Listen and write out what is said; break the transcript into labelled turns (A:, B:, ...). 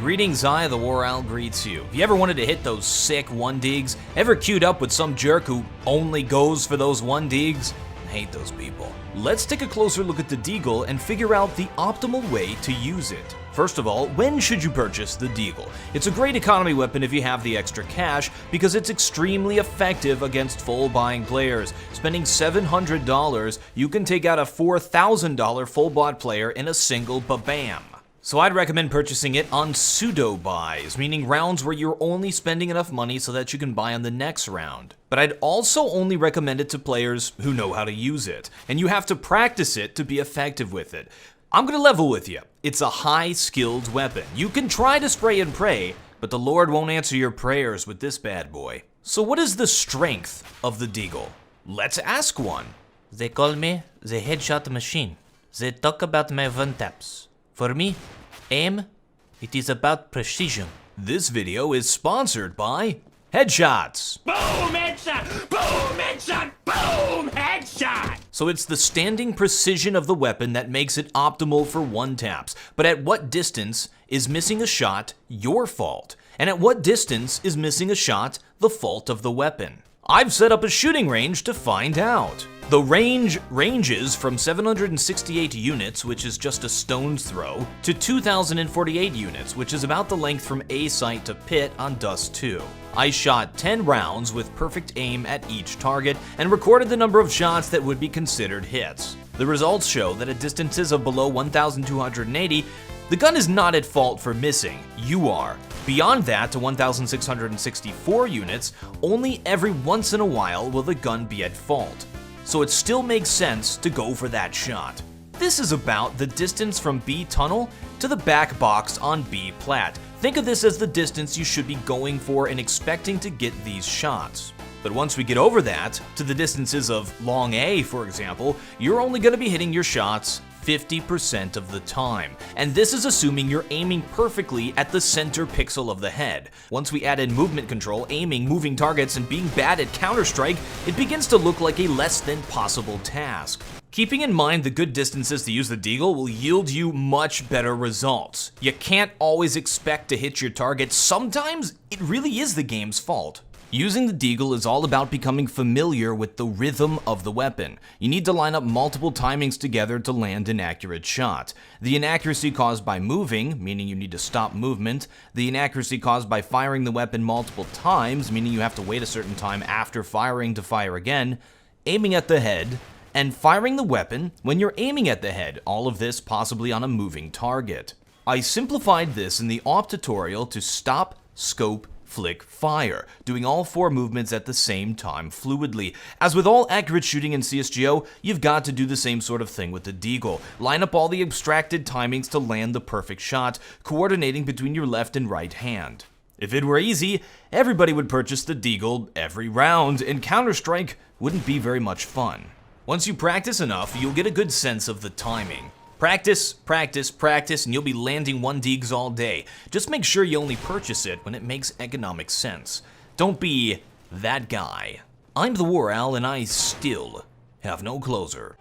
A: Greetings, I, the Warowl, greets you. If you ever wanted to hit those sick 1-digs, ever queued up with some jerk who only goes for those 1-digs? I hate those people. Let's take a closer look at the Deagle and figure out the optimal way to use it. First of all, when should you purchase the Deagle? It's a great economy weapon if you have the extra cash because it's extremely effective against full buying players. Spending $700, you can take out a $4,000 full bot player in a single ba-bam. So I'd recommend purchasing it on pseudo buys, meaning rounds where you're only spending enough money so that you can buy on the next round. But I'd also only recommend it to players who know how to use it, and you have to practice it to be effective with it. I'm gonna level with you. It's a high-skilled weapon. You can try to spray and pray, but the Lord won't answer your prayers with this bad boy. So what is the strength of the Deagle? Let's ask one.
B: They call me the headshot machine. They talk about my one-taps. For me, aim, it is about precision.
A: This video is sponsored by Headshots.
C: Boom, headshot! Boom, headshot! Boom, headshot!
A: So it's the standing precision of the weapon that makes it optimal for one-taps. But at what distance is missing a shot your fault? And at what distance is missing a shot the fault of the weapon? I've set up a shooting range to find out. The range ranges from 768 units, which is just a stone's throw, to 2,048 units, which is about the length from A site to pit on Dust 2. I shot 10 rounds with perfect aim at each target and recorded the number of shots that would be considered hits. The results show that at distances of below 1,280, the gun is not at fault for missing, you are. Beyond that, to 1,664 units, only every once in a while will the gun be at fault. So it still makes sense to go for that shot. This is about the distance from B tunnel to the back box on B plat. Think of this as the distance you should be going for and expecting to get these shots. But once we get over that, to the distances of long A, for example, you're only going to be hitting your shots 50% of the time. And this is assuming you're aiming perfectly at the center pixel of the head. Once we add in movement control, aiming, moving targets, and being bad at Counter-Strike, it begins to look like a less than possible task. Keeping in mind the good distances to use the Deagle will yield you much better results. You can't always expect to hit your target. Sometimes it really is the game's fault. Using the Deagle is all about becoming familiar with the rhythm of the weapon. You need to line up multiple timings together to land an accurate shot. The inaccuracy caused by moving, meaning you need to stop movement. The inaccuracy caused by firing the weapon multiple times, meaning you have to wait a certain time after firing to fire again. Aiming at the head, and firing the weapon when you're aiming at the head, all of this possibly on a moving target. I simplified this in the op tutorial to stop, scope, flick, fire, doing all 4 movements at the same time fluidly. As with all accurate shooting in CSGO, you've got to do the same sort of thing with the Deagle. Line up all the abstracted timings to land the perfect shot, coordinating between your left and right hand. If it were easy, everybody would purchase the Deagle every round, and Counter-Strike wouldn't be very much fun. Once you practice enough, you'll get a good sense of the timing. Practice, practice, practice, and you'll be landing 1-digs all day. Just make sure you only purchase it when it makes economic sense. Don't be that guy. I'm the Warowl, and I still have no closer.